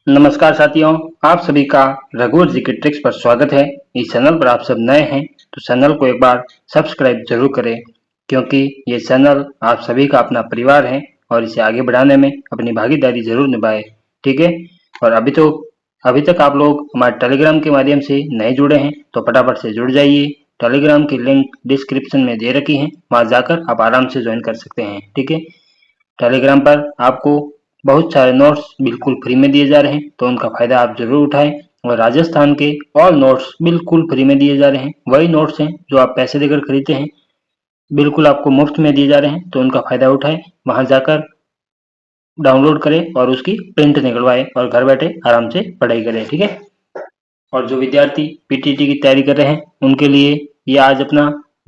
नमस्कार साथियों, आप सभी का रघुवर जी के ट्रिक्स पर स्वागत है। इस चैनल पर आप सब नए हैं तो चैनल को एक बार सब्सक्राइब जरूर करें, क्योंकि ये चैनल आप सभी का अपना परिवार है और इसे आगे बढ़ाने में अपनी भागीदारी जरूर निभाए। ठीक है। और अभी तक आप लोग हमारे टेलीग्राम के माध्यम से नहीं जुड़े हैं तो फटाफट से जुड़ जाइए। टेलीग्राम की लिंक डिस्क्रिप्शन में दे रखी है, वहां जाकर आप आराम से ज्वाइन कर सकते हैं। ठीक है। टेलीग्राम पर आपको बहुत सारे नोट्स बिल्कुल फ्री में दिए जा रहे हैं, तो उनका फायदा आप जरूर उठाएं। और राजस्थान के ऑल नोट्स बिल्कुल फ्री में दिए जा रहे हैं, वही नोट्स हैं जो आप पैसे देकर खरीदते हैं, बिल्कुल आपको मुफ्त में दिए जा रहे हैं, तो उनका फायदा उठाएं। वहां जाकर डाउनलोड करें और उसकी प्रिंट निकलवाएं और घर बैठे आराम से पढ़ाई करें। ठीक है। और जो विद्यार्थी पीटीटी की तैयारी कर रहे हैं उनके लिए ये आज अपना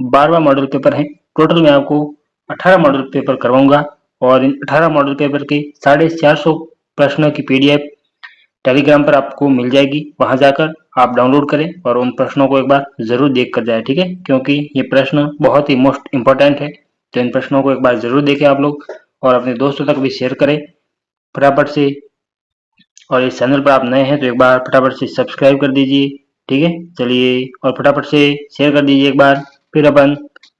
12वां मॉडल पेपर है। टोटल मैं आपको 18 मॉडल पेपर करवाऊंगा और इन 18 मॉडल पेपर के 450 प्रश्नों की पीडीएफ टेलीग्राम पर आपको मिल जाएगी। वहां जाकर आप डाउनलोड करें और उन प्रश्नों को एक बार जरूर देख कर जाए। ठीक है। क्योंकि ये प्रश्न बहुत ही मोस्ट इंपॉर्टेंट है, तो इन प्रश्नों को एक बार जरूर देखें आप लोग और अपने दोस्तों तक भी शेयर करें फटाफट से। और इस चैनल पर आप नए हैं तो एक बार फटाफट से सब्सक्राइब कर दीजिए। ठीक है। चलिए और फटाफट से शेयर कर दीजिए एक बार, फिर अपन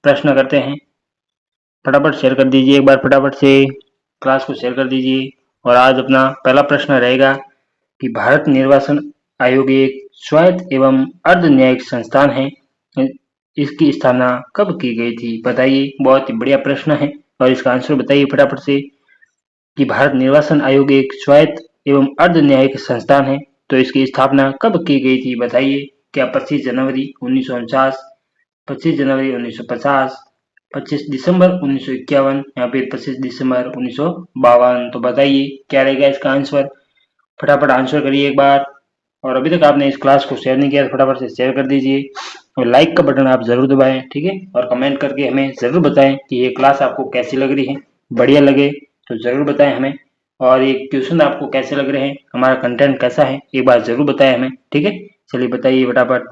प्रश्न करते हैं। फटाफट शेयर कर दीजिए एक बार, फटाफट से क्लास को शेयर कर दीजिए। और आज अपना पहला प्रश्न रहेगा कि भारत निर्वाचन आयोग एक स्वायत्त एवं अर्ध न्यायिक संस्थान है। इसकी स्थापना कब की गई थी बताइए। बहुत ही बढ़िया प्रश्न है और इसका आंसर बताइए फटाफट से कि भारत निर्वाचन आयोग एक स्वायत्त एवं अर्ध न्यायिक संस्थान है, तो इसकी स्थापना कब की गई थी बताइए। क्या 25 जनवरी 1949, 25 जनवरी 1950, 25 दिसंबर 1951 या फिर 25 दिसंबर 1952? तो बताइए क्या रहेगा इसका आंसर। फटाफट आंसर करिए एक बार। और अभी तक आपने इस क्लास को शेयर नहीं किया तो फटाफट से शेयर कर दीजिए और लाइक का बटन आप जरूर दबाएं। ठीक है। और कमेंट करके हमें जरूर बताएं कि ये क्लास आपको कैसी लग रही है। बढ़िया लगे तो जरूर बताएं हमें। और ये क्वेश्चन आपको कैसे लग रहे हैं, हमारा कंटेंट कैसा है, एक बार जरूर बताएं हमें। ठीक है। चलिए बताइए फटाफट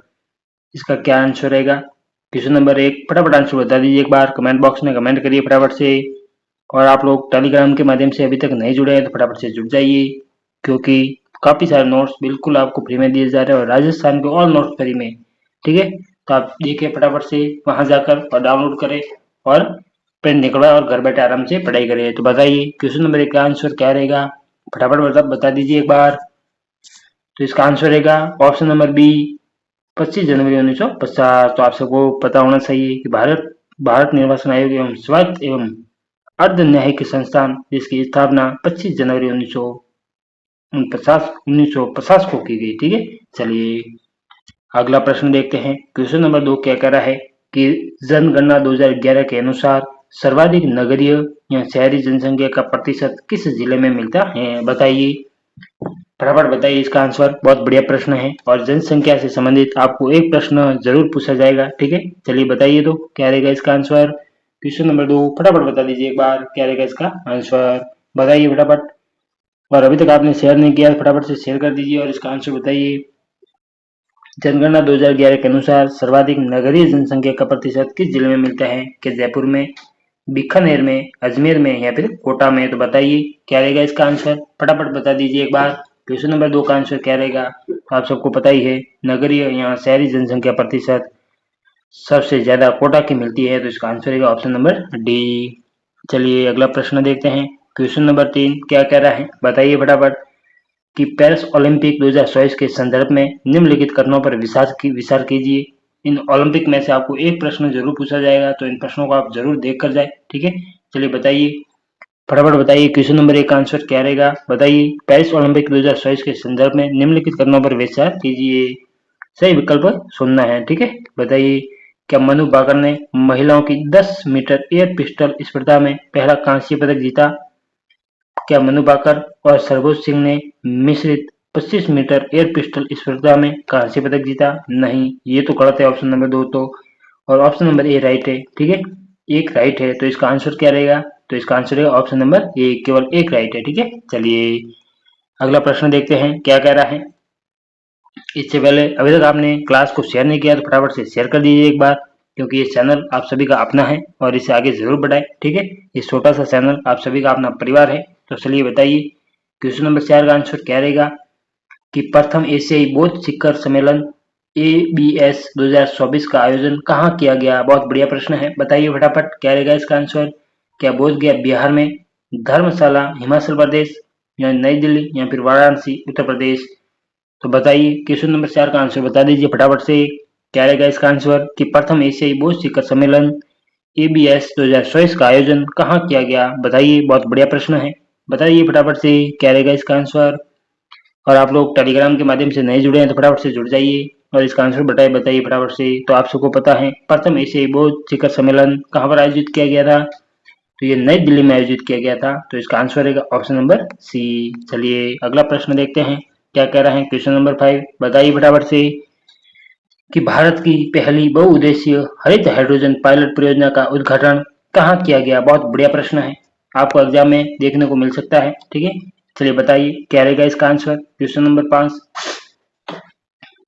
इसका क्या आंसर रहेगा। क्वेश्चन नंबर 1 फटाफट आंसर बता दीजिए एक बार, कमेंट बॉक्स में कमेंट करिए फटाफट से। और आप लोग टेलीग्राम के माध्यम से अभी तक नहीं जुड़े हैं तो फटाफट से जुड़ जाइए, क्योंकि काफी सारे नोट्स बिल्कुल आपको फ्री में दिए जा रहे हैं और राजस्थान के और नोट्स फ्री में। ठीक है। तो आप देखिए फटाफट से वहां जाकर और डाउनलोड करें और प्रिंट निकलवाए और घर बैठे आराम से पढ़ाई करिए। तो बताइए क्वेश्चन नंबर 1 का आंसर क्या रहेगा, फटाफट बता दीजिए एक बार। तो इसका आंसर रहेगा ऑप्शन नंबर बी, 25 जनवरी 1950। तो आप सबको पता होना चाहिए कि भारत निर्वाचन आयोग एवं स्वायत्त एवं अर्ध न्यायिक संस्थान, जिसकी स्थापना 25 जनवरी 1950 को की गई। ठीक है। चलिए अगला प्रश्न देखते हैं। क्वेश्चन नंबर 2 क्या कह रहा है कि जनगणना 2011 के अनुसार सर्वाधिक नगरीय या शहरी जनसंख्या का प्रतिशत किस जिले में मिलता है बताइए। फटाफट बताइए इसका आंसर। बहुत बढ़िया प्रश्न है और जनसंख्या से संबंधित आपको एक प्रश्न जरूर पूछा जाएगा। ठीक है। चलिए बताइए तो क्या रहेगा इसका आंसर। क्वेश्चन नंबर 2 फटाफट बता दीजिए एक बार, क्या रहेगा इसका आंसर, बताइए फटाफट। और अभी तक आपने शेयर नहीं किया फटाफट से शेयर कर दीजिए और इसका आंसर बताइए। जनगणना 2011 के अनुसार सर्वाधिक नगरीय जनसंख्या का प्रतिशत किस जिले में मिलता है, कि जयपुर में, बीकानेर में, अजमेर में या फिर कोटा में? तो बताइए क्या रहेगा इसका आंसर। फटाफट बता दीजिए एक बार। क्वेश्चन नंबर 2 का आंसर क्या रहेगा आप सबको पता ही है। नगरीय या शहरी जनसंख्या प्रतिशत सबसे ज्यादा कोटा की मिलती है, तो इसका आंसर रहेगा ऑप्शन नंबर डी। चलिए अगला प्रश्न देखते हैं। क्वेश्चन नंबर 3 क्या कह रहा है बताइए फटाफट कि पेरिस ओलंपिक 2024 के संदर्भ में निम्नलिखित कथनों पर विचार कीजिए। इन ओलंपिक में से आपको एक प्रश्न जरूर पूछा जाएगा, तो इन प्रश्नों को आप जरूर देख कर जाए। ठीक है। चलिए बताइए फटाफट बताइए क्वेश्चन नंबर 1 का आंसर क्या रहेगा बताइए। पेरिस ओलंपिक 2024 के संदर्भ में निम्नलिखित कथनों पर विचार कीजिए। सही विकल्प सुनना है। ठीक है। बताइए क्या मनु भाकर ने महिलाओं की 10 मीटर एयर पिस्टल स्पर्धा में पहला कांस्य पदक जीता? क्या मनु भाकर और सरबोज सिंह ने मिश्रित 25 मीटर एयर पिस्टल स्पर्धा में कांस्य पदक जीता? नहीं, ये तो गलत है ऑप्शन नंबर 2 तो। और ऑप्शन नंबर ए राइट है। ठीक है। एक राइट है, तो इसका आंसर क्या रहेगा। तो इसका आंसर है ऑप्शन नंबर ए, केवल एक राइट है। ठीक है। चलिए अगला प्रश्न देखते हैं क्या कह रहा है। इससे पहले अभी तक आपने क्लास को शेयर नहीं किया तो फटाफट से शेयर कर दीजिए एक बार, क्योंकि ये चैनल आप सभी का अपना है और इसे आगे जरूर बढ़ाएं। ठीक है। ये छोटा सा चैनल आप सभी का अपना परिवार है। तो चलिए बताइए क्वेश्चन नंबर 4 का आंसर क्या रहेगा। कि प्रथम एशियाई बौद्ध शिखर सम्मेलन ABS 2024 का आयोजन कहाँ किया गया? बहुत बढ़िया प्रश्न है, बताइए फटाफट क्या रहेगा इसका आंसर। क्या बोध गया बिहार में, धर्मशाला हिमाचल प्रदेश, या नई दिल्ली, या फिर वाराणसी उत्तर प्रदेश? तो बताइए क्वेश्चन नंबर 4 का आंसर बता दीजिए फटाफट से क्या रहेगा इसका आंसर कि प्रथम एशियाई बौद्ध शिखर सम्मेलन ABS 2024 का आयोजन कहाँ किया गया? बताइए, बहुत बढ़िया प्रश्न है, बताइए फटाफट से क्या रहेगा इसका आंसर। और आप लोग टेलीग्राम के माध्यम से नहीं जुड़े हैं तो फटाफट से जुड़ जाइए और इसका आंसर बताइए फटाफट से। तो आप सबको पता है प्रथम एशियाई बौद्ध शिखर सम्मेलन कहाँ पर आयोजित किया गया था? तो ये नई दिल्ली में आयोजित किया गया था। तो इसका आंसर रहेगा ऑप्शन नंबर सी। चलिए अगला प्रश्न देखते हैं क्या कह रहा है क्वेश्चन नंबर 5, बताइए फटाफट से कि भारत की पहली बहुउद्देशीय हरित हाइड्रोजन पायलट परियोजना का उद्घाटन कहाँ किया गया? बहुत बढ़िया प्रश्न है, आपको एग्जाम में देखने को मिल सकता है, ठीक है। चलिए बताइए क्या रहेगा इसका आंसर। क्वेश्चन नंबर 5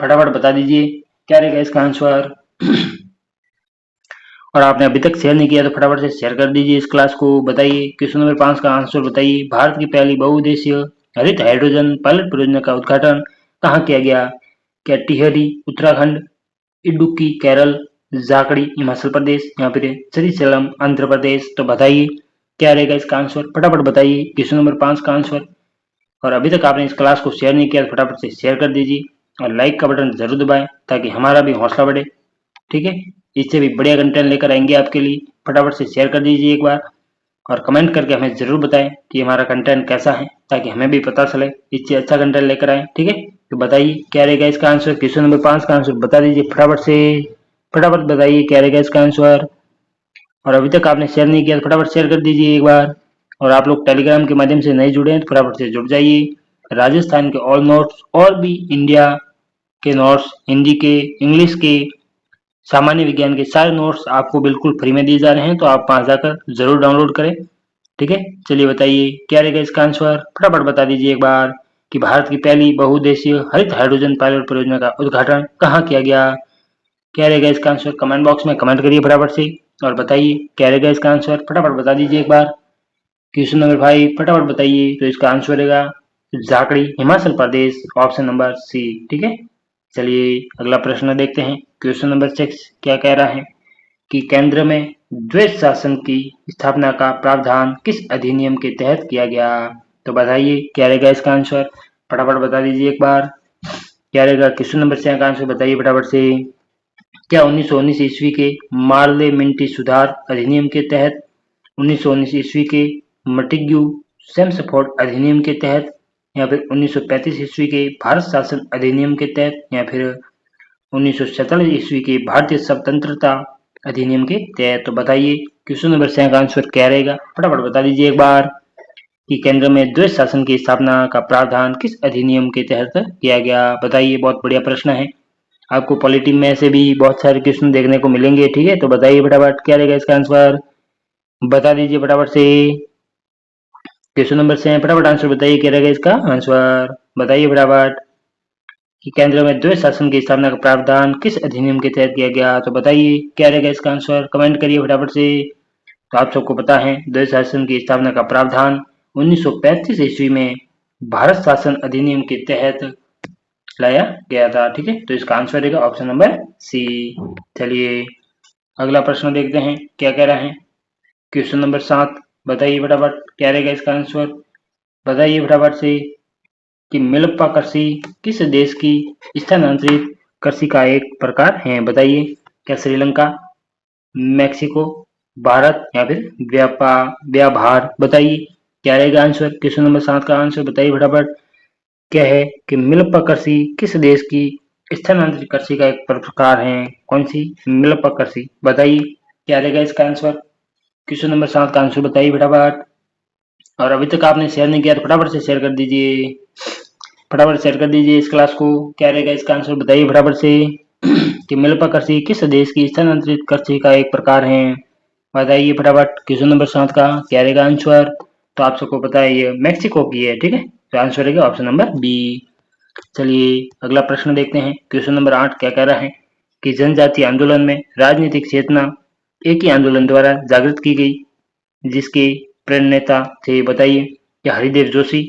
फटाफट बता दीजिए क्या रहेगा इसका आंसर। और आपने अभी तक शेयर नहीं किया तो फटाफट से शेयर कर दीजिए इस क्लास को। बताइए क्वेश्चन नंबर 5 का आंसर बताइए, भारत की पहली बहुउद्देशीय हरित हाइड्रोजन पायलट परियोजना का उद्घाटन कहाँ किया गया? क्या टिहरी उत्तराखंड, इडुक्की केरल, जाखड़ी हिमाचल प्रदेश, या फिर श्रीशैलम आंध्र प्रदेश? तो बताइए क्या रहेगा इसका आंसर, फटाफट बताइए क्वेश्चन नंबर 5 का आंसर। और अभी तक आपने इस क्लास को शेयर नहीं किया तो फटाफट से शेयर कर दीजिए और लाइक का बटन जरूर दबाएं ताकि हमारा भी हौसला बढ़े, ठीक है। इससे भी बढ़िया कंटेंट लेकर आएंगे आपके लिए, फटाफट से शेयर कर दीजिए एक बार और कमेंट करके हमें जरूर बताएं कि हमारा कंटेंट कैसा है ताकि हमें भी पता चले इससे अच्छा कंटेंट लेकर आए, ठीक है। तो बताइए क्या रहेगा इसका आंसर, क्वेश्चन नंबर 5 का आंसर बता दीजिए फटाफट से, फटाफट बताइए क्या रहेगा इसका आंसर। और अभी तक आपने शेयर नहीं किया तो फटाफट शेयर कर दीजिए एक बार। और आप लोग टेलीग्राम के माध्यम से नहीं जुड़े हैं तो फटाफट से जुड़ जाइए। राजस्थान के ऑल नोट्स और भी इंडिया के नोट्स, हिंदी के, इंग्लिश के, सामान्य विज्ञान के सारे नोट्स आपको बिल्कुल फ्री में दिए जा रहे हैं, तो आप वहां जाकर जरूर डाउनलोड करें, ठीक है। चलिए बताइए क्या रहेगा इसका आंसर, फटाफट बता दीजिए एक बार कि भारत की पहली बहुउद्देशीय हरित हाइड्रोजन पायलट परियोजना का उद्घाटन कहाँ किया गया? क्या रहेगा इसका आंसर, कमेंट बॉक्स में कमेंट करिए फटाफट से और बताइए क्या रहेगा इसका आंसर, फटाफट बता दीजिए एक बार। क्वेश्चन नंबर 5 फटाफट बताइए, तो इसका आंसर रहेगा Jhakri Himachal Pradesh, option number C, ठीक है। चलिए अगला प्रश्न देखते हैं क्वेश्चन नंबर 6 क्या कह रहा है कि केंद्र में द्वैत शासन की स्थापना का प्रावधान किस अधिनियम के तहत किया गया? तो बताइए क्या रहेगा इसका आंसर, फटाफट बता दीजिए एक बार क्या रहेगा। क्वेश्चन नंबर 6 का आंसर बताइए फटाफट से। क्या 1919 ईस्वी के मार्ले मिंटी सुधार अधिनियम के तहत, 1919 ईस्वी के मटिग्यू सेम्सफोर्ड अधिनियम के तहत, या फिर 1935 ईस्वी के भारत शासन अधिनियम के तहत, या फिर 1947 ईस्वी के भारतीय स्वतंत्रता अधिनियम के तहत? तो बताइए क्वेश्चन नंबर 6 का आंसर क्या रहेगा, फटाफट बता दीजिए एक बार कि केंद्र में द्वैत शासन की स्थापना का प्रावधान किस अधिनियम के तहत किया गया? बताइए, बहुत बढ़िया प्रश्न है, आपको पॉलिटी में से भी बहुत सारे क्वेश्चन देखने को मिलेंगे, ठीक है। तो बताइए फटाफट क्या रहेगा इसका आंसर, बता दीजिए फटाफट से। क्वेश्चन नंबर 6 फटाफट आंसर बताइए क्या रहेगा इसका आंसर, बताइए फटाफट कि केंद्र में द्वैत शासन की स्थापना का प्रावधान किस अधिनियम के तहत किया गया? तो बताइए क्या रहेगा इसका आंसर, कमेंट करिए फटाफट से। तो आप सबको पता है द्वैत शासन की स्थापना का प्रावधान 1935 ईस्वी में भारत शासन अधिनियम के तहत लाया गया था, ठीक है। तो इसका आंसर रहेगा ऑप्शन नंबर सी। चलिए अगला प्रश्न देखते हैं क्या कह रहा है क्वेश्चन नंबर 7, बताइए फटाफट क्या रहेगा इसका आंसर, बताइए फटाफट से कि मिलप्पा कृषि किस देश की स्थानांतरित कृषि का एक प्रकार है? बताइए क्या श्रीलंका, मैक्सिको, भारत, या फिर व्यापार? बताइए क्या रहेगा आंसर, क्वेश्चन नंबर 7 का आंसर बताइए फटाफट क्या है कि मिलप्पा कृषि किस देश की स्थानांतरित कृषि का एक प्रकार है? कौन सी मिलप्पा कृषि? बताइए क्या रहेगा इसका आंसर, क्वेश्चन नंबर 7 का आंसर बताइए फटाफट। और अभी तक आपने शेयर नहीं किया तो फटाफट से शेयर कर दीजिए, फटाफट शेयर कर दीजिए इस क्लास को। क्या रहेगा इसका आंसर बताइए फटाफट से कि मिलप्पा कृषि किस देश की स्थानांतरित कृषि का एक प्रकार है? बताइए फटाफट क्वेश्चन नंबर 7 का क्या रहेगा आंसर। तो आप सबको पता है ये मैक्सिको की है, ठीक है। तो आंसर रहेगा ऑप्शन नंबर बी। चलिए अगला प्रश्न देखते हैं क्वेश्चन नंबर 8 क्या कह रहा है कि जनजातीय आंदोलन में राजनीतिक चेतना एक ही आंदोलन द्वारा जागृत की गई जिसके प्रणेता थे? बताइए क्या हरिदेव जोशी,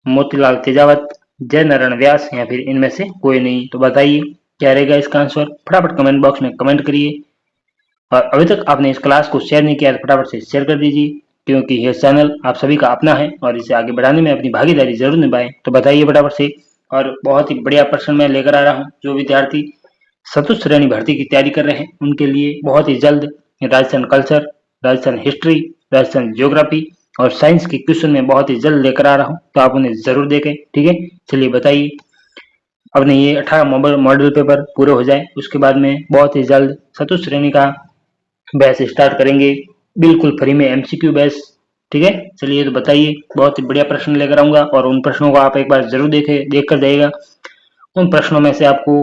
मोतीलाल तेजावत, जय नारायण व्यास या फिर इनमें से कोई नहीं। तो बताइए क्या रहेगा इसका आंसर, फटाफट कमेंट बॉक्स में कमेंट करिए। और अभी तक आपने इस क्लास को शेयर नहीं किया तो फटाफट से शेयर कर दीजिए, क्योंकि यह चैनल आप सभी का अपना है और इसे आगे बढ़ाने में अपनी भागीदारी जरूर निभाएं। तो बताइए फटाफट से। और बहुत ही बढ़िया प्रश्न मैं लेकर आ रहा हूँ। जो विद्यार्थी चतुर्थ श्रेणी भर्ती की तैयारी कर रहे हैं उनके लिए बहुत ही जल्द Rajasthan culture, Rajasthan history, Rajasthan geography और साइंस के क्वेश्चन में बहुत ही जल्द लेकर आ रहा हूँ, तो आप उन्हें जरूर देखें। ठीक है, चलिए बताइए। अपने ये 18 मॉडल पेपर पूरे हो जाए उसके बाद में बहुत ही जल्द चतुर्थ श्रेणी का बैच स्टार्ट करेंगे, बिल्कुल फ्री में एमसीक्यू बैच। ठीक है, चलिए तो बताइए। बहुत ही बढ़िया प्रश्न लेकर आऊंगा और उन प्रश्नों को आप एक बार जरूर देख कर जाइएगा। उन प्रश्नों में से आपको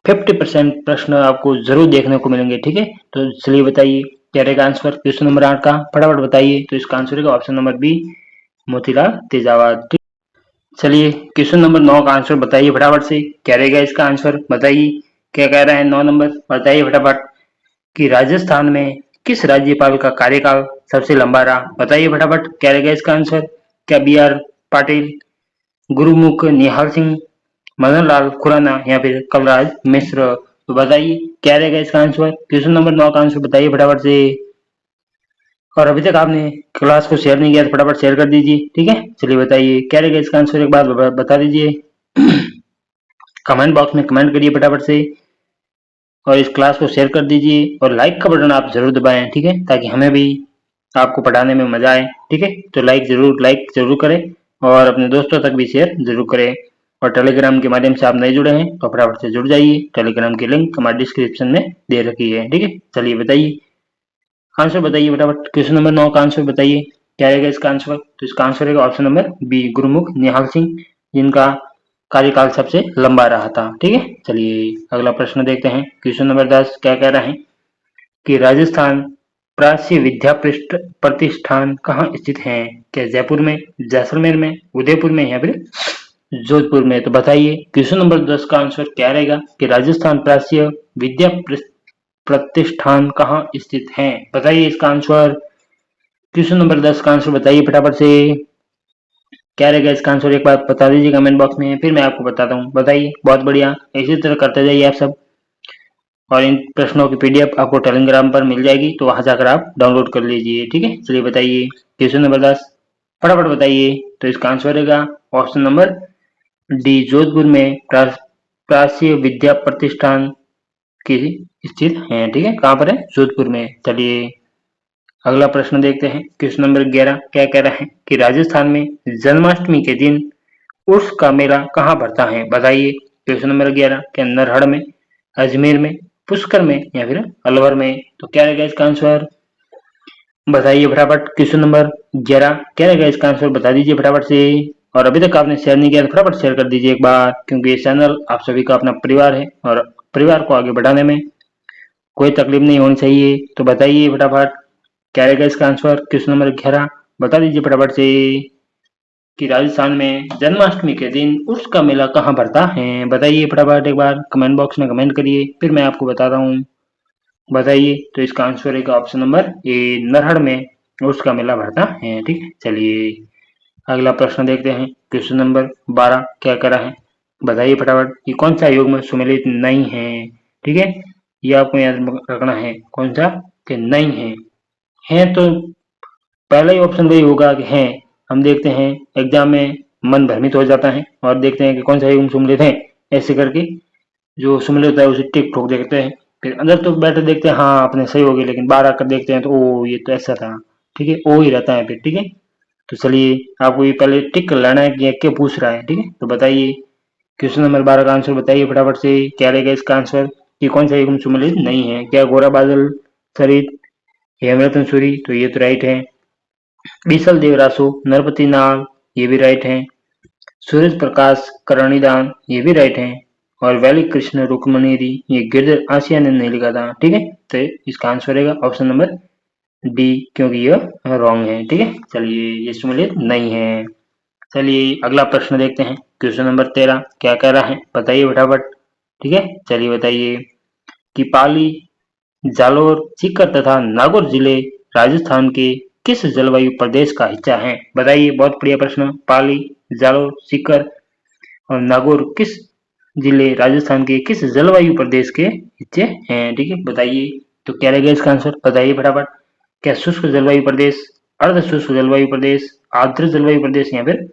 50% प्रश्न आपको जरूर देखने को मिलेंगे। ठीक है, तो चलिए बताइए क्या रहेगा आंसर क्वेश्चन नंबर 8 का, फटाफट बताइए। तो इसका आंसर रहेगा option number B, Motilal Tejawat. चलिए क्वेश्चन नंबर 9 का आंसर बताइए फटाफट से, क्या रहेगा इसका आंसर बताइए। क्या कह रहा है 9 नंबर, बताइए फटाफट कि राजस्थान में किस राज्यपाल का कार्यकाल सबसे लंबा रहा। बताइए फटाफट क्या रहेगा इसका आंसर। क्या बी आर पाटिल, गुरुमुख निहाल सिंह, मदन लाल खुराना या फिर कलराज मिश्र। तो बताइए क्या रहेगा इसका आंसर क्वेश्चन नंबर 9 का आंसर बताइए फटाफट से। और अभी तक आपने क्लास को शेयर नहीं किया तो फटाफट शेयर कर दीजिए। ठीक है, चलिए बताइए क्या रहेगा इसका आंसर, एक बार बता दीजिए। कमेंट बॉक्स में कमेंट करिए फटाफट से और इस क्लास को शेयर कर दीजिए और लाइक का बटन आप जरूर दबाएं। ठीक है, ताकि हमें भी आपको पढ़ाने में मजा आए। ठीक है, तो लाइक जरूर करें और अपने दोस्तों तक भी शेयर जरूर करें। और टेलीग्राम के माध्यम से आप नहीं जुड़े हैं तो फटाफट से जुड़ जाइए, टेलीग्राम की लिंक हमारे डिस्क्रिप्शन में दे रखी है। ठीक है, चलिए बताइए आंसर बताइए फटाफट क्वेश्चन नंबर 9 का आंसर बताइए क्या रहेगा इसका आंसर। तो इसका आंसर रहेगा ऑप्शन नंबर बी, गुरुमुख निहाल सिंह, जिनका कार्यकाल सबसे लंबा रहा था। ठीक है, चलिए अगला प्रश्न देखते हैं। क्वेश्चन नंबर 10 क्या कह रहा है कि राजस्थान प्राच्य विद्या प्रतिष्ठान कहाँ स्थित है। क्या जयपुर में, जैसलमेर में, उदयपुर में या फिर जोधपुर में। तो बताइए क्वेश्चन नंबर 10 का आंसर क्या रहेगा कि राजस्थान प्राच्य विद्या प्रतिष्ठान कहाँ स्थित है। बताइए इसका आंसर क्वेश्चन नंबर 10 का आंसर बताइए फटाफट से। क्या रहेगा इसका आंसर एक बार बता दीजिए कमेंट बॉक्स में, फिर मैं आपको बताता हूँ। बताइए, बहुत बढ़िया, इसी तरह करते जाइए आप सब। और इन प्रश्नों की पीडीएफ आपको टेलीग्राम पर मिल जाएगी, तो वहां जाकर आप डाउनलोड कर लीजिए। ठीक है, चलिए बताइए क्वेश्चन नंबर 10 फटाफट बताइए। तो इसका आंसर रहेगा ऑप्शन नंबर डी, जोधपुर में प्राच्य विद्या प्रतिष्ठान की स्थित है। ठीक है, कहाँ पर है, जोधपुर में। चलिए अगला प्रश्न देखते हैं। क्वेश्चन नंबर 11 क्या कह रहा है कि राजस्थान में जन्माष्टमी के दिन उर्स का मेला कहाँ भरता है। बताइए क्वेश्चन नंबर 11, क्या नरहड़ में, अजमेर में, पुष्कर में या फिर अलवर में। तो क्या रहेगा इसका आंसर बताइए फटाफट क्वेश्चन नंबर 11 क्या रहेगा इसका आंसर बता दीजिए फटाफट से। और अभी तक आपने शेयर नहीं किया तो फटाफट शेयर कर दीजिए एक बार, क्योंकि ये चैनल आप सभी का अपना परिवार है और परिवार को आगे बढ़ाने में कोई तकलीफ नहीं होनी चाहिए। तो बताइए फटाफट क्या रहेगा इसका आंसर क्वेश्चन नंबर 11 बता दीजिए फटाफट से कि राजस्थान में जन्माष्टमी के दिन उर्स का मेला कहाँ भरता है। बताइए फटाफट एक बार कमेंट बॉक्स में कमेंट करिए, फिर मैं आपको बताता हूँ। बताइए, तो इसका आंसर रहेगा ऑप्शन नंबर ए, नरहड़ में उर्स का मेला भरता है। ठीक है, चलिए अगला प्रश्न देखते हैं। क्वेश्चन नंबर 12 क्या कर रहा है बताइए फटाफट कि कौन सा योग में सुमेलित नहीं है। ठीक है, ये आपको याद रखना है कौन सा कि नहीं है तो पहला ही ऑप्शन वही होगा कि है। हम देखते हैं एग्जाम में मन भ्रमित हो जाता है और देखते हैं कि कौन सा योग में सुमेलित है, ऐसे करके जो सुमेलित होता है उसे टिक ठोक देखते हैं। फिर अंदर तो बैठे देखते हैं हाँ आपने सही हो गई, लेकिन बाहर आकर देखते हैं तो ओ ये तो ऐसा था। ठीक है, ओ ही रहता है फिर। ठीक है, तो चलिए आपको ये पहले टिक कर लेना है कि ये क्या पूछ रहा है। ठीक है, तो बताइए क्वेश्चन नंबर 12 का आंसर बताइए फटाफट से क्या रहेगा इसका आंसर कि कौन सा योग में सुमेलित नहीं है। क्या गोरा बादल, सरित, हेमरतन सूरी, तो ये तो राइट है। बीसल देवरासु, नरपति नाग, ये भी राइट है। सूरज प्रकाश करणीदान, ये भी राइट है। और वैली कृष्ण रुक्मणीरी, ये गिरधर आसिया ने नहीं लिखा था। ठीक है, तो इसका आंसर रहेगा ऑप्शन नंबर डी, क्योंकि यह रॉन्ग है। ठीक है, चलिए ये सुमेलित नहीं है। चलिए अगला प्रश्न देखते हैं। क्वेश्चन नंबर 13 क्या कह रहा है बताइए फटाफट। ठीक है, चलिए बताइए कि पाली, जालोर, सीकर तथा नागौर जिले राजस्थान के किस जलवायु प्रदेश का हिस्सा है। बताइए, बहुत बढ़िया प्रश्न। पाली, जालोर, सीकर और नागौर किस जिले राजस्थान के किस जलवायु प्रदेश के हिस्से हैं? ठीक है, बताइए। तो क्या रहेगा इसका आंसर, बताइए फटाफट। क्या शुष्क जलवायु प्रदेश, अर्ध शुष्क जलवायु प्रदेश, आर्द्र जलवायु प्रदेश या फिर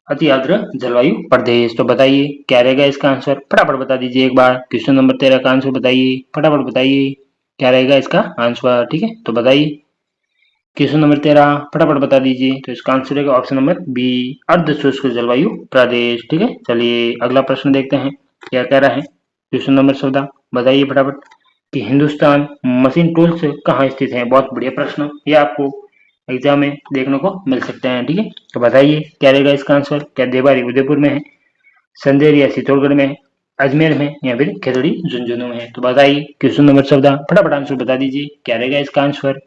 अति आर्द्र जलवायु प्रदेश? तो बताइए क्या रहेगा इसका आंसर, फटाफट बता दीजिए एक बार। क्वेश्चन नंबर 13 का आंसर बताइए, फटाफट बताइए क्या रहेगा इसका आंसर। ठीक है, तो बताइए क्वेश्चन नंबर 13 फटाफट बता दीजिए। तो इसका आंसर रहेगा ऑप्शन नंबर बी, अर्ध शुष्क जलवायु प्रदेश। ठीक है, चलिए अगला प्रश्न देखते हैं क्या कह रहा है। क्वेश्चन नंबर 14 बताइए फटाफट कि हिंदुस्तान मशीन टूल्स कहाँ स्थित है? बहुत बढ़िया प्रश्न, ये आपको एग्जाम में देखने को मिल सकते हैं। ठीक है, तो बताइए क्या रहेगा इसका आंसर। क्या देवारी उदयपुर में है, संदेर या चित्तौड़गढ़ में है, अजमेर में या फिर खेतड़ी झुंझुनू में है? तो बताइए क्वेश्चन नंबर 14 फटाफट आंसर बता दीजिए क्या रहेगा इसका आंसर।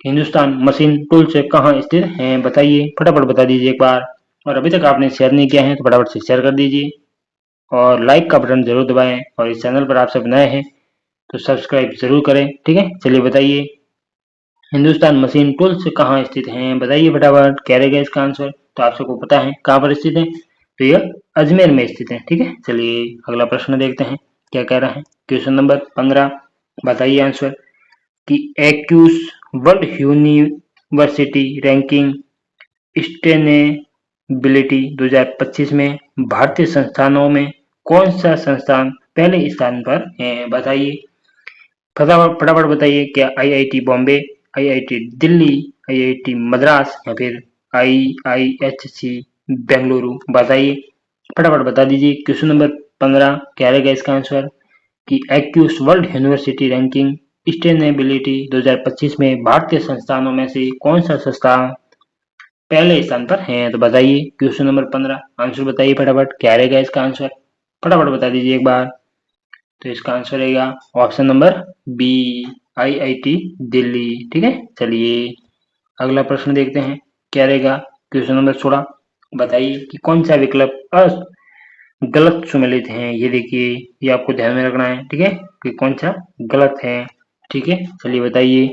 हिंदुस्तान मशीन टूल्स कहाँ स्थित है, बताइए फटाफट बता दीजिए एक बार। और अभी तक आपने शेयर नहीं किया है तो फटाफट से शेयर कर दीजिए और लाइक का बटन जरूर दबाएं। और इस चैनल पर आप सब नए हैं तो सब्सक्राइब जरूर करें। ठीक है, चलिए बताइए हिंदुस्तान मशीन टूल्स कहाँ स्थित हैं, बताइए फटाफट क्या रहेगा इसका आंसर। तो आप सबको पता है कहाँ पर स्थित है, तो यह अजमेर में स्थित है। ठीक है, चलिए अगला प्रश्न देखते हैं क्या कह रहा है। क्वेश्चन नंबर 15 बताइए आंसर कि एक्यूस वर्ल्ड यूनिवर्सिटी रैंकिंग सस्टेनेबिलिटी 2025 में भारतीय संस्थानों में कौन सा संस्थान पहले स्थान पर है, बताइए फटाफट फटाफट बताइए। क्या IIT Bombay, IIT Delhi, IIT Madras या फिर आईआईएचसी बेंगलुरु? बताइए फटाफट बता दीजिए। क्वेश्चन नंबर 15 क्या रहेगा इसका आंसर कि एक्यूस वर्ल्ड यूनिवर्सिटी रैंकिंग सस्टेनेबिलिटी 2025 में भारतीय संस्थानों में से कौन सा संस्थान पहले स्थान पर है? तो बताइए क्वेश्चन नंबर 15 आंसर बताइए फटाफट क्या रहेगा इसका आंसर, फटाफट बता दीजिए एक बार। तो इसका आंसर रहेगा option number B, IIT Delhi. ठीक है, चलिए अगला प्रश्न देखते हैं क्या रहेगा। क्वेश्चन नंबर 16 बताइए कि कौन सा विकल्प गलत सुमेलित है। ये देखिए, ये आपको ध्यान में रखना है। ठीक है, कि कौन सा गलत है। ठीक है, चलिए बताइए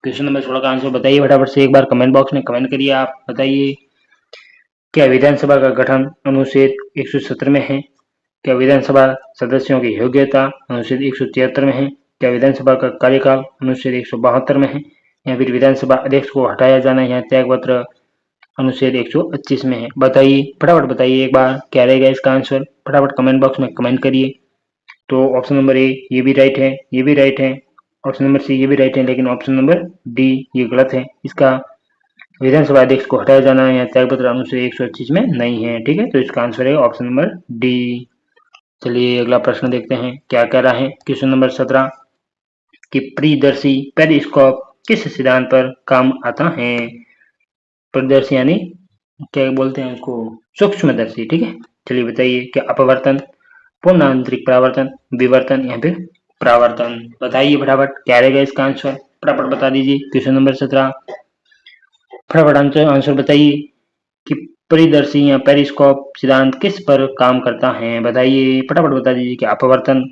क्वेश्चन नंबर 16 का आंसर बताइए फटाफट से एक बार कमेंट बॉक्स में कमेंट करिए। आप बताइए क्या विधानसभा का गठन अनुच्छेद 170 में है, क्या विधानसभा सदस्यों की योग्यता अनुच्छेद 173 में है, क्या विधानसभा का कार्यकाल अनुच्छेद 172 में है या फिर विधानसभा अध्यक्ष को हटाया जाना या त्यागपत्र अनुच्छेद 125 में है? बताइए फटाफट बताइए एक बार क्या रहेगा इसका आंसर, फटाफट कमेंट बॉक्स में कमेंट करिए। तो ऑप्शन नंबर ए ये भी राइट है, ये भी राइट है, ऑप्शन नंबर सी ये भी राइट है, लेकिन ऑप्शन नंबर डी ये गलत है। इसका विधानसभा अध्यक्ष को हटाया जाना या त्यागपत्र अनुच्छेद 125 में नहीं है। ठीक है, तो इसका आंसर है ऑप्शन नंबर डी। चलिए अगला प्रश्न देखते हैं क्या कह रहा है। क्वेश्चन नंबर 17 कि परिदर्शी पेरिस्कोप किस सिद्धांत पर काम आता है? परिदर्शी यानी क्या बोलते हैं उसको, सूक्ष्मदर्शी। ठीक है, चलिए बताइए क्या अपवर्तन, पूर्ण आंतरिक परावर्तन, विवर्तन या फिर परावर्तन? बताइए फटाफट क्या रहेगा इसका आंसर, फटाफट बता दीजिए। क्वेश्चन नंबर 17 फटाफट आंसर बताइए कि परिदर्शी या पेरिस्कोप सिद्धांत किस पर काम करता है? बताइए फटाफट बता दीजिए कि अपवर्तन,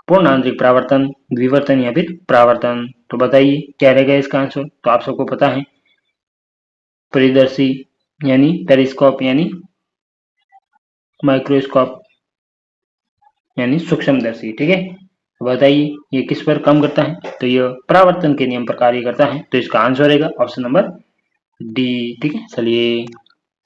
पूर्ण आंतरिक परावर्तन, विवर्तन या फिर परावर्तन? तो बताइए क्या रहेगा इसका आंसर। तो आप सबको पता है परिदर्शी यानी पेरिस्कोप यानी माइक्रोस्कोप यानी सूक्ष्मदर्शी। ठीक है, तो बताइए ये किस पर काम करता है? तो ये परावर्तन के नियम पर कार्य करता है। तो इसका आंसर रहेगा ऑप्शन नंबर डी। ठीक है, चलिए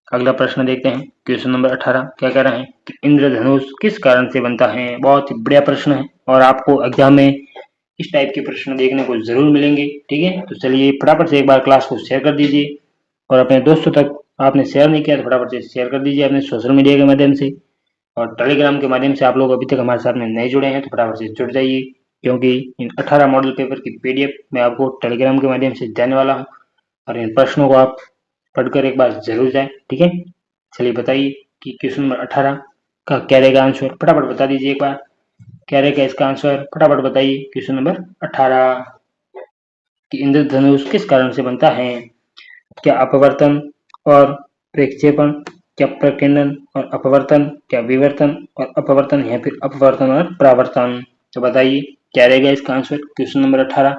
अगला प्रश्न देखते हैं। क्वेश्चन नंबर 18 क्या कह रहा है कि इंद्रधनुष किस कारण से बनता है? बहुत ही बढ़िया प्रश्न है और आपको एग्जाम में इस टाइप के प्रश्न देखने को जरूर मिलेंगे। ठीक है, तो चलिए फटाफट से एक बार क्लास को शेयर कर दीजिए और अपने दोस्तों तक आपने शेयर नहीं किया तो फटाफट से शेयर कर दीजिए अपने सोशल मीडिया के माध्यम से। और टेलीग्राम के माध्यम से आप लोग अभी तक हमारे साथ में नहीं जुड़े हैं तो फटाफट से जुड़ जाइए, क्योंकि इन 18 मॉडल पेपर की पीडीएफ मैं आपको टेलीग्राम के माध्यम से देने वाला हूँ और इन प्रश्नों को आप पढ़कर एक बार जरूर जाएं। ठीक है, चलिए बताइए कि क्वेश्चन नंबर 18 का क्या रहेगा आंसर, फटाफट बता दीजिए एक बार क्या रहेगा इसका आंसर, फटाफट बताइए। क्वेश्चन नंबर 18 कि इंद्रधनुष किस कारण से बनता है? क्या अपवर्तन और प्रक्षेपण, क्या प्रकीर्णन और अपवर्तन, क्या विवर्तन और अपवर्तन या फिर अपवर्तन और परावर्तन? तो बताइए क्या रहेगा इसका आंसर। क्वेश्चन नंबर 18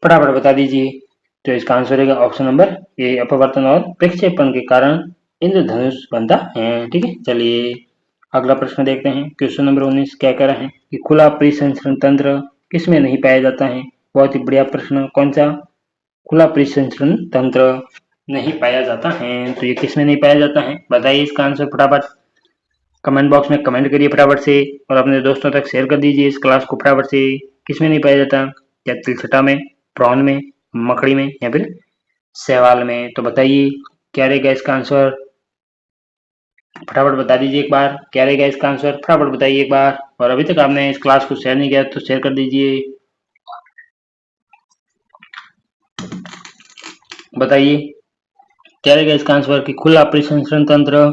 फटाफट बता दीजिए। तो इसका आंसर रहेगा ऑप्शन नंबर ए, अपवर्तन और प्रक्षेपण के कारण इंद्रधनुष बनता है। ठीक है, चलिए अगला प्रश्न देखते हैं। क्वेश्चन नंबर 19 क्या कह रहा है कि खुला परिसंचरण तंत्र किसमें नहीं पाया जाता है। बहुत ही बढ़िया प्रश्न। कौन सा खुला परिसंचरण तंत्र नहीं पाया जाता है, तो ये किसमें नहीं पाया जाता है, बताइए इसका आंसर फटाफट कमेंट बॉक्स में कमेंट करिए फटाफट से, और अपने दोस्तों तक शेयर कर दीजिए इस क्लास को फटाफट से। किसमें नहीं पाया जाता, क्या तिलछटा में, प्रॉन में, मकड़ी में या फिर शैवाल में, तो बताइए क्या रहेगा इसका आंसर, फटाफट बता दीजिए एक बार क्या रहेगा इसका आंसर, फटाफट बताइए एक बार। और अभी तक आपने इस क्लास को शेयर नहीं किया तो शेयर कर दीजिए। बताइए क्या रहेगा इसका आंसर कि खुला परिसंचरण तंत्र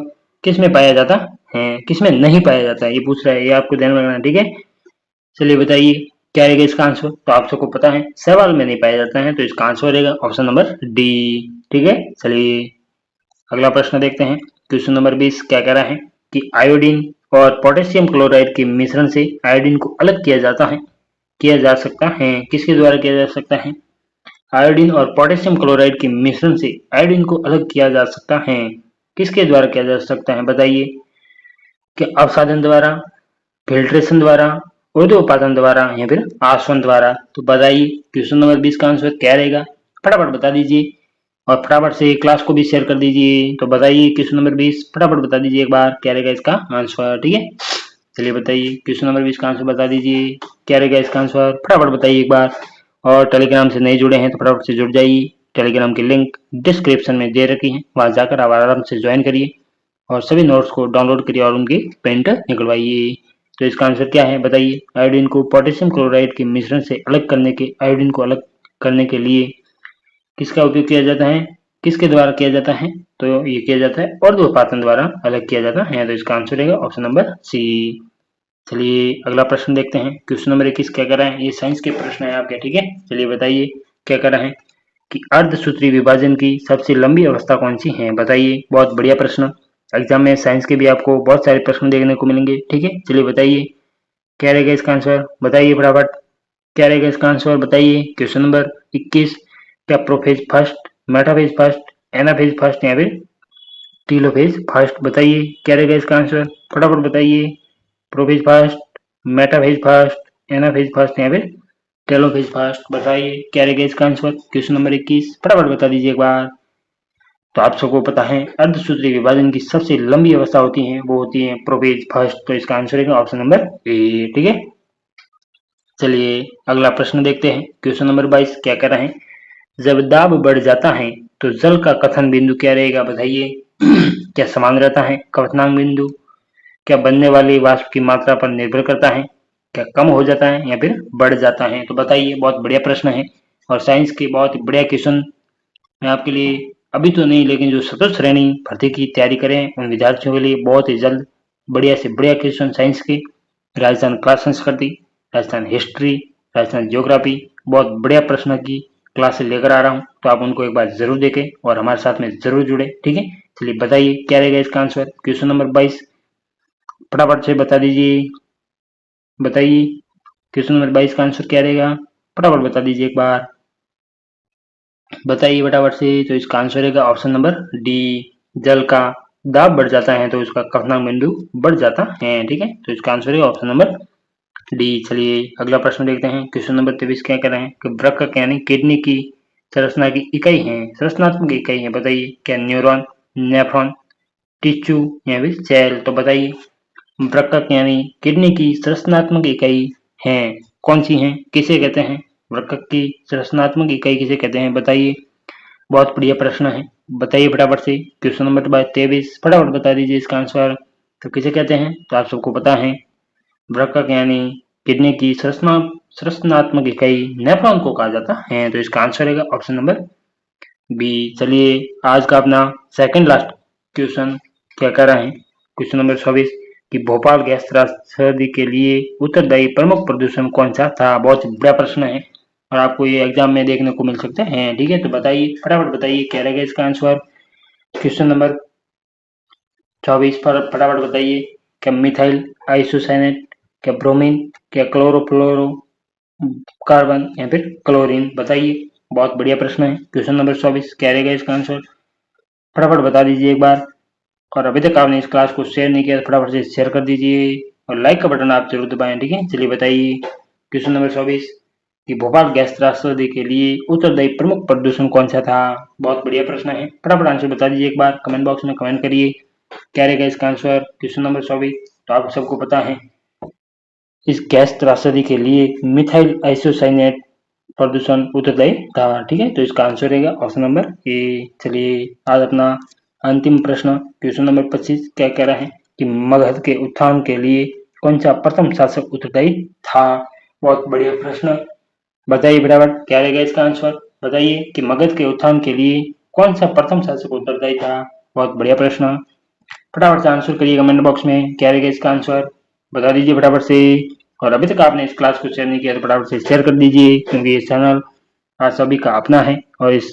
किसमें पाया जाता है, किसमें नहीं पाया जाता है, ये पूछ रहा है, ये आपको ध्यान में रखना है। ठीक है, चलिए बताइए क्या रहेगा इसका आंसर, तो आप सबको पता है शैवाल में नहीं पाया जाता है, तो इसका आंसर रहेगा ऑप्शन नंबर डी। ठीक है, चलिए अगला प्रश्न देखते हैं। क्वेश्चन नंबर 20 क्या कह रहा है कि आयोडीन और पोटेशियम क्लोराइड के मिश्रण से आयोडीन को अलग किया जाता है, किया जा सकता है, किसके द्वारा किया जा सकता है। आयोडीन और पोटेशियम क्लोराइड के मिश्रण से आयोडीन को अलग किया जा सकता है, किसके द्वारा किया जा सकता है, बताइए कि अवसादन द्वारा, फिल्ट्रेशन द्वारा, ऊर्ध्वपातन द्वारा या फिर आसवन द्वारा, तो बताइए क्वेश्चन नंबर 20 का आंसर क्या रहेगा, फटाफट बता दीजिए और फटाफट से क्लास को भी शेयर कर दीजिए। तो बताइए क्वेश्चन नंबर 20 फटाफट बता दीजिए एक बार क्या रहेगा इसका आंसर। ठीक है, चलिए बताइए क्वेश्चन नंबर 20 का आंसर बता दीजिए क्या रहेगा इसका आंसर, फटाफट बताइए एक बार। और टेलीग्राम से नहीं जुड़े हैं तो फटाफट से जुड़ जाइए, टेलीग्राम की लिंक डिस्क्रिप्शन में दे रखी है, वहां जाकर आप आराम से ज्वाइन करिए और सभी नोट्स को डाउनलोड करिए और उनकी प्रिंट निकलवाइए। तो इसका आंसर क्या है बताइए, आयोडीन को पोटेशियम क्लोराइड के मिश्रण से अलग करने के, आयोडीन को अलग करने के लिए किसका उपयोग किया जाता है, किसके द्वारा किया जाता है, तो ये किया जाता है ऊर्ध्वपातन द्वारा अलग किया जाता है, तो इसका आंसर रहेगा ऑप्शन नंबर सी। चलिए अगला प्रश्न देखते हैं। क्वेश्चन नंबर 21 क्या कर रहा है, ये साइंस के प्रश्न है आपके। ठीक है, चलिए बताइए क्या कर रहा है कि अर्धसूत्री विभाजन की सबसे लंबी अवस्था कौन सी है, बताइए। बहुत बढ़िया प्रश्न, एग्जाम में साइंस के भी आपको बहुत सारे प्रश्न देखने को मिलेंगे। ठीक है, चलिए बताइए क्या रहेगा इसका आंसर, बताइए फटाफट क्या रहेगा इसका आंसर, बताइए। क्वेश्चन नंबर 21, क्या prophase first, metaphase first, anaphase first या फिर टीलोफेज फर्स्ट, बताइए क्या रहेगा इसका आंसर, फटाफट बताइए। Prophase first, metaphase first, anaphase first या फिर टेलोफेज फर्स्ट, बताइए क्या रहेगा इसका आंसर। क्वेश्चन नंबर 21 फटाफट बता दीजिए एक बार। तो आप सबको पता है अर्धसूत्री विभाजन की सबसे लंबी अवस्था होती है वो होती है प्रोफेज फर्स्ट, तो इसका आंसर है ऑप्शन नंबर ए। ठीक है, चलिए अगला प्रश्न देखते हैं। क्वेश्चन नंबर 22 क्या कर रहे हैं, जब दाब बढ़ जाता है तो जल का कथन बिंदु क्या रहेगा, बताइए। क्या समान रहता है क्वथनांक बिंदु, क्या बनने वाली वाष्प की मात्रा पर निर्भर करता है, क्या कम हो जाता है या फिर बढ़ जाता है, तो बताइए। बहुत बढ़िया प्रश्न है और साइंस के बहुत ही बढ़िया क्वेश्चन मैं आपके लिए, अभी तो नहीं लेकिन जो चतुर्थ श्रेणी भर्ती की तैयारी करें उन विद्यार्थियों के लिए बहुत ही जल्द बढ़िया से बढ़िया क्वेश्चन साइंस के, राजस्थान क्लास संस्कृति, राजस्थान हिस्ट्री, राजस्थान ज्योग्राफी, बहुत बढ़िया प्रश्न की क्लास लेकर आ रहा हूँ, तो आप उनको एक बार जरूर देखें और हमारे साथ में जरूर जुड़े। ठीक है, चलिए बताइए क्या रहेगा इसका आंसर। क्वेश्चन नंबर 22 फटाफट से बता दीजिए, बताइए क्वेश्चन नंबर 22 का आंसर क्या रहेगा, फटाफट बता दीजिए एक बार, बताइए फटाफट से। तो इसका आंसर रहेगा ऑप्शन नंबर डी, जल का दाब बढ़ जाता है तो इसका क्वथनांक बिंदु बढ़ जाता है। ठीक है, तो इसका आंसर है ऑप्शन नंबर डी। चलिए अगला प्रश्न देखते हैं। क्वेश्चन नंबर 23 क्या कह रहे हैं कि वृक्क यानी किडनी की संरचना की इकाई है, संरचनात्मक इकाई है, बताइए। क्या न्यूरॉन, नेफ्रॉन, टिश्यू या फिर सेल, तो बताइए वृक्क यानी किडनी की संरचनात्मक इकाई है कौन सी है, किसे कहते हैं, वृक्क की संरचनात्मक इकाई किसे कहते हैं, बताइए। बहुत बढ़िया प्रश्न है, बताइए फटाफट से। क्वेश्चन नंबर 23 फटाफट बता दीजिए इसका आंसर, तो किसे कहते हैं, तो आप सबको पता है वृक्क यानी किडनी की संरचनात्मक इकाई नेफ्रॉन को कहा जाता है, तो इसका आंसर रहेगा ऑप्शन नंबर बी। चलिए आज का अपना सेकंड लास्ट क्वेश्चन क्या कर रहे हैं, क्वेश्चन नंबर 26 कि भोपाल गैस त्रासदी के लिए उत्तरदायी प्रमुख प्रदूषण कौन सा था, बहुत ही बड़ा प्रश्न है और आपको ये एग्जाम में देखने को मिल सकते हैं। ठीक है, तो बताइए फटाफट बताइए क्या रहेगा इसका आंसर। क्वेश्चन नंबर 24 पर फटाफट बताइए, क्या मिथाइल आइसोसाइनेट, क्या ब्रोमीन, क्या क्लोरोफ्लोरो कार्बन या फिर क्लोरीन, बताइए। बहुत बढ़िया प्रश्न है। क्वेश्चन नंबर 24 क्या रहेगा इसका आंसर, फटाफट बता दीजिए एक बार। और अभी तक आपने इस क्लास को शेयर नहीं किया तो फटाफट से शेयर कर दीजिए और लाइक का बटन आप जरूर दबाएं। ठीक है, चलिए बताइए क्वेश्चन नंबर 24 कि भोपाल गैस त्रासदी के लिए उत्तरदायी प्रमुख प्रदूषण कौन सा था। बहुत बढ़िया प्रश्न है, फटाफट आंसर बता दीजिए, एक बार कमेंट बॉक्स में कमेंट करिए क्या रहेगा इसका आंसर। क्वेश्चन नंबर 24 तो आप सबको पता है इस गैस त्रासदी के लिए मिथाइल आइसोसाइनेट प्रदूषण उत्तरदायी था। ठीक है, तो इसका आंसर रहेगा ऑप्शन नंबर ए। चलिए आज अपना अंतिम प्रश्न क्वेश्चन नंबर 25 क्या कह रहा है कि मगध के उत्थान के लिए कौन सा प्रथम शासक उत्तरदायी था। बहुत बढ़िया प्रश्न, बताइए फटाफट क्या रहेगा इसका आंसर। बताइए कि मगध के उत्थान के लिए कौन सा प्रथम शासक उत्तरदायी था। बहुत बढ़िया प्रश्न, फटाफट से आंसर करिए कमेंट बॉक्स में क्या रहेगा इसका आंसर, बता दीजिए फटाफट से। और अभी तक आपने इस क्लास को शेयर नहीं किया तो फटाफट से शेयर कर दीजिए क्योंकि ये चैनल आप सभी का अपना है और इस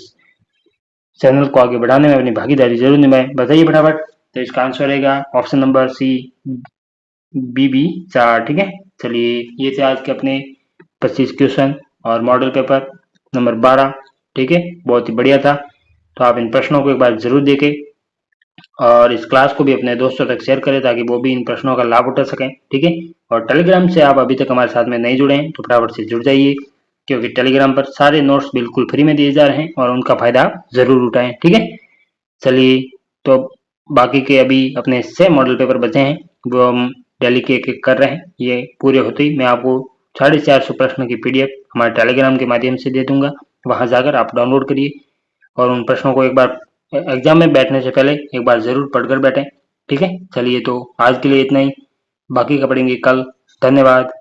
चैनल को आगे बढ़ाने में अपनी भागीदारी जरूर निभाएं। बताइए फटाफट, तो इसका आंसर रहेगा ऑप्शन नंबर सी BB4। ठीक है, चलिए ये थे आज के अपने 25 क्वेश्चन और मॉडल पेपर नंबर 12। ठीक है, बहुत ही बढ़िया था, तो आप इन प्रश्नों को एक बार जरूर देखें और इस क्लास को भी अपने दोस्तों तक शेयर करें ताकि वो भी इन प्रश्नों का लाभ उठा सकें। ठीक है, और टेलीग्राम से आप अभी तक हमारे साथ में नहीं जुड़े हैं तो फटाफट से जुड़ जाइए क्योंकि टेलीग्राम पर सारे नोट्स बिल्कुल फ्री में दिए जा रहे हैं और उनका फायदा आप जरूर उठाएं। ठीक है, चलिए तो बाकी के अभी अपने 6 मॉडल पेपर बचे हैं वो हम डेली के एक कर रहे हैं। ये पूरे होते ही मैं आपको 450 प्रश्न की PDF हमारे टेलीग्राम के माध्यम से दे दूंगा, वहां जाकर आप डाउनलोड करिए और उन प्रश्नों को एक बार एग्जाम में बैठने से पहले एक बार जरूर पढ़कर बैठें। ठीक है, चलिए तो आज के लिए इतना ही, बाकी का पढ़ेंगे कल। धन्यवाद।